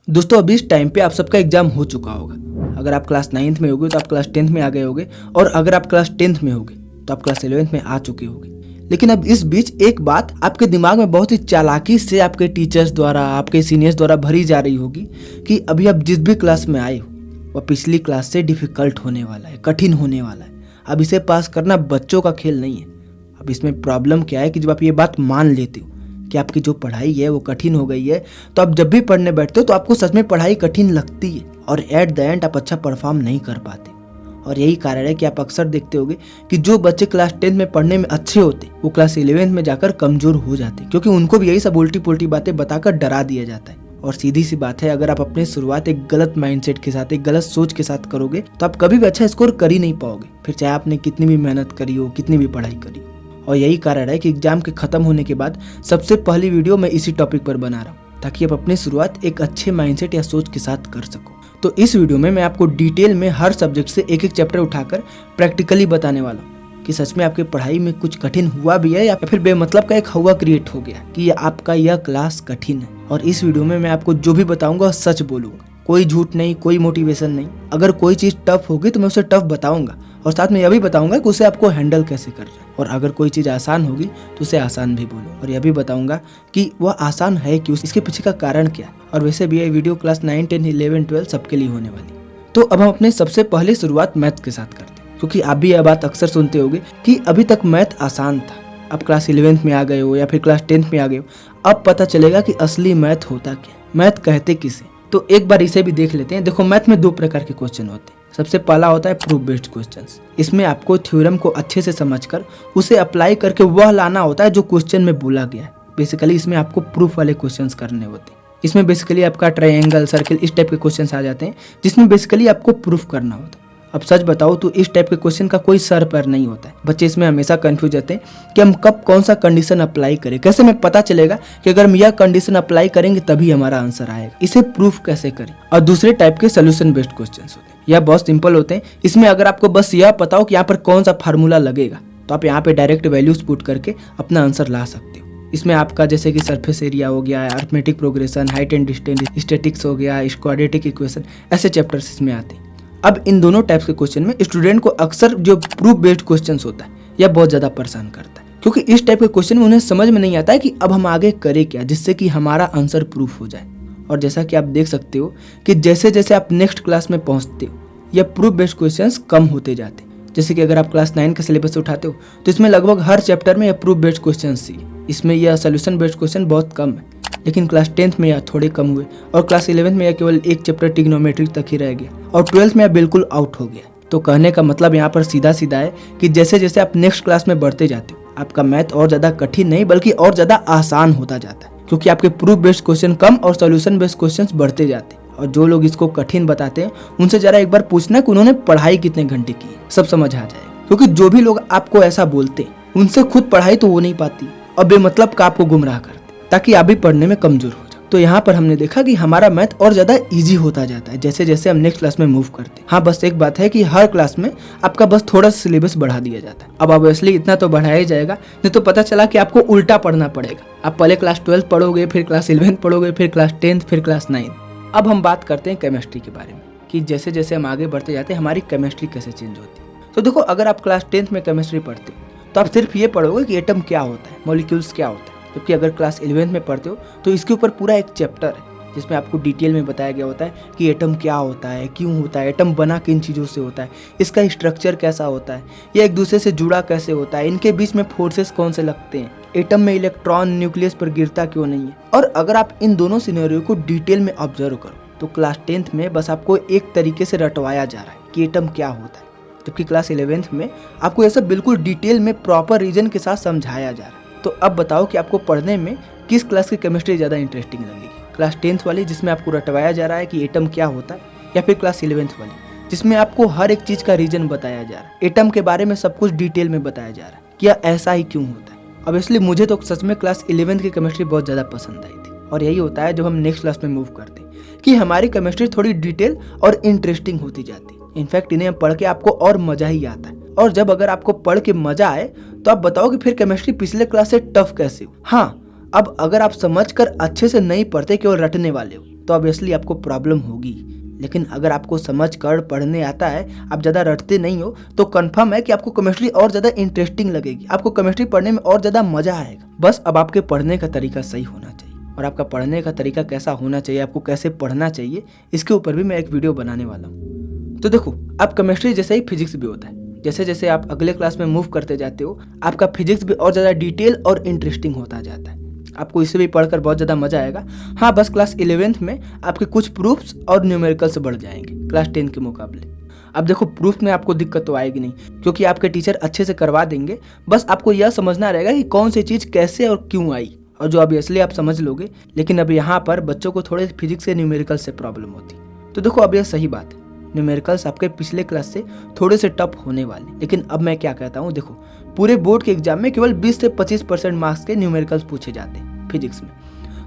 दोस्तों अभी इस टाइम पे आप सबका एग्जाम हो चुका होगा। अगर आप क्लास 9th में होगे तो आप क्लास 10th में आ गए होगे, और अगर आप क्लास 10th में होगे तो आप क्लास 11th में आ चुके होगे। लेकिन अब इस बीच एक बात आपके दिमाग में बहुत ही चालाकी से आपके टीचर्स द्वारा, आपके सीनियर्स द्वारा भरी जा रही होगी कि अभी आप जिस भी क्लास में आए हो वह पिछली क्लास से डिफिकल्ट होने वाला है, कठिन होने वाला है। अब इसे पास करना बच्चों का खेल नहीं है। अब इसमें प्रॉब्लम क्या है कि जब आप ये बात मान लेते हो कि आपकी जो पढ़ाई है वो कठिन हो गई है, तो आप जब भी पढ़ने बैठते हो तो आपको सच में पढ़ाई कठिन लगती है और एट द एंड आप अच्छा परफॉर्म नहीं कर पाते। और यही कारण है कि आप अक्सर देखते होंगे कि जो बच्चे क्लास 10th में पढ़ने में अच्छे होते वो क्लास 11th में जाकर कमजोर हो जाते, क्योंकि उनको भी यही सब उल्टी पुल्टी बातें बताकर डरा दिया जाता है। और सीधी सी बात है, अगर आप अपनी शुरुआत एक गलत माइंडसेट के साथ, एक गलत सोच के साथ करोगे तो आप कभी भी अच्छा स्कोर कर ही नहीं पाओगे, फिर चाहे आपने कितनी भी मेहनत करी हो, कितनी भी पढ़ाई करी हो। और यही कारण है कि एग्जाम के खत्म होने के बाद सबसे पहली वीडियो मैं इसी टॉपिक पर बना रहा हूँ, ताकि आप अपनी शुरुआत एक अच्छे माइंडसेट या सोच के साथ कर सको। तो इस वीडियो में मैं आपको डिटेल में हर सब्जेक्ट से एक एक चैप्टर उठाकर प्रैक्टिकली बताने वाला हूँ कि सच में आपकी पढ़ाई में कुछ कठिन हुआ भी है या फिर बेमतलब का एक हवा क्रिएट हो गया कि आपका यह क्लास कठिन है। और इस वीडियो में मैं आपको जो भी बताऊंगा सच बोलूंगा, कोई झूठ नहीं, कोई मोटिवेशन नहीं। अगर कोई चीज टफ होगी तो मैं उसे टफ बताऊंगा, और साथ में यह भी बताऊंगा कि उसे आपको हैंडल कैसे करना है। और अगर कोई चीज आसान होगी तो उसे आसान भी बोलूंगा, और यह भी बताऊंगा कि वह आसान है क्यों, इसके पीछे का कारण क्या है। और वैसे भी यह वीडियो क्लास 9, 10, 11, 12 सबके लिए होने वाली। तो अब हम अपने सबसे पहले शुरुआत मैथ के साथ करते हैं, क्योंकि आप भी यह बात अक्सर सुनते होंगे कि अभी तक मैथ आसान था, अब क्लास 11th में आ गए हो या फिर क्लास 10th में आ गए हो, अब पता चलेगा कि असली मैथ होता क्या, मैथ कहते किसे। तो एक बार इसे भी देख लेते हैं। देखो, मैथ में दो प्रकार के क्वेश्चन होते हैं। सबसे पहला होता है प्रूफ बेस्ड क्वेश्चंस। इसमें आपको थ्योरम को अच्छे से समझकर उसे अप्लाई करके वह लाना होता है जो क्वेश्चन में बोला गया है। बेसिकली इसमें आपको प्रूफ वाले क्वेश्चंस करने होते हैं। इसमें बेसिकली आपका ट्रायंगल, सर्किल, इस टाइप के क्वेश्चंस आ जाते हैं, जिसमें बेसिकली आपको प्रूफ करना होता है। अब सच बताओ तो इस टाइप के क्वेश्चन का कोई सर पैर नहीं होता है। बच्चे इसमें हमेशा कंफ्यूज रहते हैं कि हम कब कौन सा कंडीशन अप्लाई करें, कैसे हमें पता चलेगा कि अगर हम यह कंडीशन अप्लाई करेंगे तभी हमारा आंसर आएगा, इसे प्रूफ कैसे करें। और दूसरे टाइप के सोल्यूशन बेस्ड क्वेश्चंस होते हैं। यह बहुत सिंपल होते हैं। इसमें अगर आपको बस यह पता हो कि यहाँ पर कौन सा फार्मूला लगेगा तो आप यहाँ पे डायरेक्ट वैल्यूज पुट करके अपना आंसर ला सकते हो। इसमें आपका जैसे कि सरफेस एरिया हो गया, arithmetic progression, height and distance, statics हो गया, क्वाड्रेटिक इक्वेशन, ऐसे चैप्टर्स इसमें आते हैं। अब इन दोनों टाइप्स के क्वेश्चन में स्टूडेंट को अक्सर जो प्रूफ बेस्ड क्वेश्चंस होता है यह बहुत ज़्यादा परेशान करता है, क्योंकि इस टाइप के क्वेश्चन में उन्हें समझ में नहीं आता है कि अब हम आगे करें क्या जिससे कि हमारा आंसर प्रूफ हो जाए। और जैसा कि आप देख सकते हो कि जैसे जैसे आप नेक्स्ट क्लास में पहुंचते हो यह प्रूफ बेस्ड क्वेश्चंस कम होते जाते हैं। जैसे कि अगर आप क्लास 9 का सिलेबस उठाते हो तो इसमें लगभग हर चैप्टर में यह प्रूफ बेस्ड क्वेश्चंस थी। इसमें यह सोल्यूशन बेस्ड क्वेश्चन बहुत कम है। लेकिन क्लास 10th में यह थोड़े कम हुए, और क्लास 11th में यह केवल एक चैप्टर ट्रिग्नोमेट्री तक ही रह गया, और 12th में यह बिल्कुल आउट हो गया। तो कहने का मतलब यहाँ पर सीधा सीधा है कि जैसे जैसे आप नेक्स्ट क्लास में बढ़ते जाते हो आपका मैथ और ज़्यादा कठिन नहीं बल्कि और ज़्यादा आसान होता जाता है, क्योंकि आपके प्रूफ बेस्ड क्वेश्चन कम और सोल्यूशन बेस्ड क्वेश्चन बढ़ते जाते हैं। और जो लोग इसको कठिन बताते हैं उनसे जरा एक बार पूछना कि उन्होंने पढ़ाई कितने घंटे की, सब समझ आ जाएगा। क्योंकि जो भी लोग आपको ऐसा बोलते हैं उनसे खुद पढ़ाई तो हो नहीं पाती और बेमतलब का आपको गुमराह करते ताकि आप भी पढ़ने में कमजोर हो जाओ। तो यहाँ पर हमने देखा कि हमारा मैथ और ज्यादा इजी होता जाता है जैसे जैसे हम नेक्स्ट क्लास में मूव करते हैं। हाँ, बस एक बात है कि हर क्लास में आपका बस थोड़ा सा सिलेबस बढ़ा दिया जाता है। अब ऑब्वियसली इतना तो बढ़ाया ही जाएगा, नहीं तो पता चला कि आपको उल्टा पढ़ना पड़ेगा। आप पहले क्लास 12 पढ़ोगे, फिर क्लास 11 पढ़ोगे, फिर क्लास 10, फिर क्लास 9। अब हम बात करते हैं केमिस्ट्री के बारे में कि जैसे जैसे हम आगे बढ़ते जाते हैं हमारी केमिस्ट्री कैसे चेंज होती है। तो देखो, अगर आप क्लास 10th में केमिस्ट्री पढ़ते हो तो आप सिर्फ ये पढ़ोगे कि एटम क्या होता है, मॉलिक्यूल्स क्या होता है। जबकि अगर क्लास 11th में पढ़ते हो तो इसके ऊपर पूरा एक चैप्टर है जिसमें आपको डिटेल में बताया गया होता है कि एटम क्या होता है, क्यों होता है, एटम बना किन चीज़ों से होता है, इसका स्ट्रक्चर कैसा होता है, ये एक दूसरे से जुड़ा कैसे होता है, इनके बीच में फोर्सेस कौन से लगते हैं, एटम में इलेक्ट्रॉन न्यूक्लियस पर गिरता क्यों नहीं है। और अगर आप इन दोनों सिनेरियो को डिटेल में ऑब्जर्व करो तो क्लास 10th में बस आपको एक तरीके से रटवाया जा रहा है कि एटम क्या होता है, जबकि क्लास 11th में आपको यह सब बिल्कुल डिटेल में प्रॉपर रीजन के साथ समझाया जा रहा है। तो अब बताओ कि आपको पढ़ने में किस क्लास की केमिस्ट्री ज़्यादा इंटरेस्टिंग लगेगी, क्लास 10th वाली जिसमें आपको रटवाया जा रहा है कि एटम क्या होता है, या फिर क्लास 11th वाली जिसमें आपको हर एक चीज़ का रीजन बताया जा रहा है, एटम के बारे में सब कुछ डिटेल में बताया जा रहा है कि ऐसा ही क्यों होता है। ऑब्वियसली मुझे तो सच में क्लास 11th की केमिस्ट्री बहुत ज़्यादा पसंद आई थी। और यही होता है जब हम नेक्स्ट क्लास में मूव करते हैं कि हमारी केमिस्ट्री थोड़ी डिटेल और इंटरेस्टिंग होती जाती है। इनफैक्ट इन्हें पढ़ के आपको और मज़ा ही आता है। और जब अगर आपको पढ़ के मज़ा आए तो आप बताओ कि फिर केमिस्ट्री पिछले क्लास से टफ कैसे हो। हाँ, अब अगर आप समझकर अच्छे से नहीं पढ़ते, केवल रटने वाले हो, तो ऑब्वियसली आपको प्रॉब्लम होगी। लेकिन अगर आपको समझ कर पढ़ने आता है, आप ज़्यादा रटते नहीं हो, तो कंफर्म है कि आपको केमिस्ट्री और ज़्यादा इंटरेस्टिंग लगेगी, आपको केमिस्ट्री पढ़ने में और ज़्यादा मजा आएगा। बस अब आपके पढ़ने का तरीका सही होना चाहिए। और आपका पढ़ने का तरीका कैसा होना चाहिए, आपको कैसे पढ़ना चाहिए, इसके ऊपर भी मैं एक वीडियो बनाने वाला हूँ। तो देखो, आप केमिस्ट्री जैसे ही फिजिक्स भी होता है, जैसे जैसे आप अगले क्लास में मूव करते जाते हो, आपका फिजिक्स भी और ज़्यादा डिटेल और इंटरेस्टिंग होता जाता है। आपको इसे भी पढ़कर बहुत ज़्यादा मजा आएगा। हाँ, बस क्लास 11th में आपके कुछ प्रूफ्स और न्यूमेरिकल्स बढ़ जाएंगे क्लास 10 के मुकाबले। अब देखो, प्रूफ में आपको दिक्कत तो आएगी नहीं, क्योंकि आपके टीचर अच्छे से करवा देंगे। बस आपको यह समझना रहेगा कि कौन सी चीज़ कैसे और क्यों आई, और जो ऑब्वियसली आप समझ लोगे। लेकिन अब यहाँ पर बच्चों को थोड़े फिजिक्स से न्यूमेरिकल से प्रॉब्लम होती। तो देखो, अब यह सही बात है, न्यूमेरिकल्स आपके पिछले क्लास से थोड़े से टफ होने वाले। लेकिन अब मैं क्या कहता हूँ, देखो, पूरे बोर्ड के एग्जाम में केवल 20 से 25% मार्क्स के न्यूमेरिकल्स पूछे जाते हैं फिजिक्स में।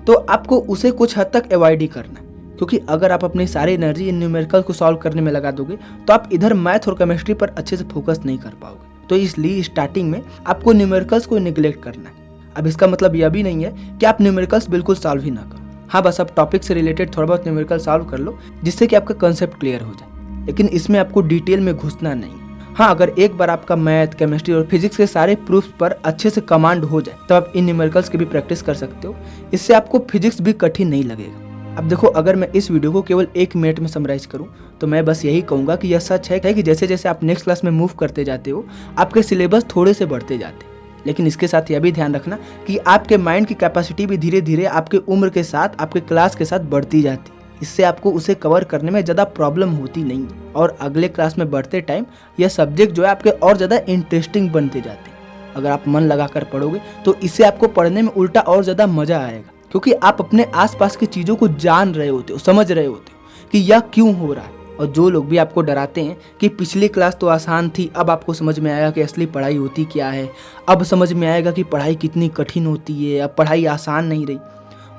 तो आपको उसे कुछ हद तक अवॉइड ही करना है, क्योंकि अगर आप अपनी सारी एनर्जी इन न्यूमेरिकल को सॉल्व करने में लगा दोगे, तो आप इधर मैथ और केमिस्ट्री पर अच्छे से फोकस नहीं कर पाओगे। तो इसलिए स्टार्टिंग में आपको न्यूमेरिकल्स को निगलेक्ट करना है। अब इसका मतलब यह भी नहीं है कि आप न्यूमेरिकल्स बिल्कुल सॉल्व ही ना करो। हाँ, बस आप टॉपिक से रिलेटेड थोड़ा बहुत न्यूमेरिकल सॉल्व कर लो, जिससे कि आपका कंसेप्ट क्लियर हो जाए। लेकिन इसमें आपको डिटेल में घुसना नहीं। हाँ, अगर एक बार आपका मैथ, केमिस्ट्री और फिजिक्स के सारे प्रूफ्स पर अच्छे से कमांड हो जाए, तब आप इन न्यूमेरिकल्स की भी प्रैक्टिस कर सकते हो। इससे आपको फिजिक्स भी कठिन नहीं लगेगा। अब देखो, अगर मैं इस वीडियो को केवल 1 मिनट में समराइज करूं, तो मैं बस यही कहूंगा कि यह सच है कि जैसे जैसे आप नेक्स्ट क्लास में मूव करते जाते हो, आपके सिलेबस थोड़े से बढ़ते जाते हैं। लेकिन इसके साथ यह भी ध्यान रखना कि आपके माइंड की कैपेसिटी भी धीरे धीरे आपके उम्र के साथ, आपके क्लास के साथ बढ़ती जाती है। इससे आपको उसे कवर करने में ज़्यादा प्रॉब्लम होती नहीं, और अगले क्लास में बढ़ते टाइम यह सब्जेक्ट जो है आपके और ज़्यादा इंटरेस्टिंग बनते जाते हैं। अगर आप मन लगाकर पढ़ोगे, तो इससे आपको पढ़ने में उल्टा और ज़्यादा मज़ा आएगा, क्योंकि आप अपने आसपास की चीज़ों को जान रहे होते हो, समझ रहे होते हो कि यह क्यों हो रहा है। और जो लोग भी आपको डराते हैं कि पिछली क्लास तो आसान थी, अब आपको समझ में आएगा कि असली पढ़ाई होती क्या है, अब समझ में आएगा कि पढ़ाई कितनी कठिन होती है, अब पढ़ाई आसान नहीं रही,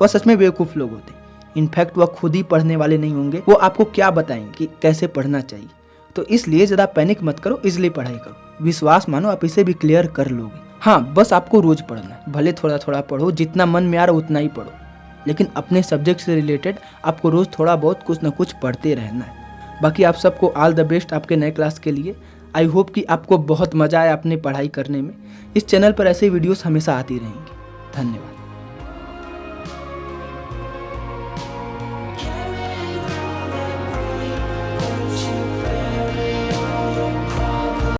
वह सच में बेवकूफ़ लोग होते हैं। इनफैक्ट वह खुद ही पढ़ने वाले नहीं होंगे, वो आपको क्या बताएंगे कि कैसे पढ़ना चाहिए। तो इसलिए ज़्यादा पैनिक मत करो, इजली पढ़ाई करो, विश्वास मानो आप इसे भी क्लियर कर लोगे। हाँ, बस आपको रोज़ पढ़ना है, भले थोड़ा थोड़ा पढ़ो, जितना मन में आ रहा उतना ही पढ़ो, लेकिन अपने सब्जेक्ट से रिलेटेड आपको रोज़ थोड़ा बहुत कुछ ना कुछ पढ़ते रहना है। बाकी आप सबको ऑल द बेस्ट आपके नए क्लास के लिए। आई होप कि आपको बहुत मज़ा आया अपनी पढ़ाई करने में। इस चैनल पर ऐसे वीडियोस हमेशा आती रहेंगी। धन्यवाद।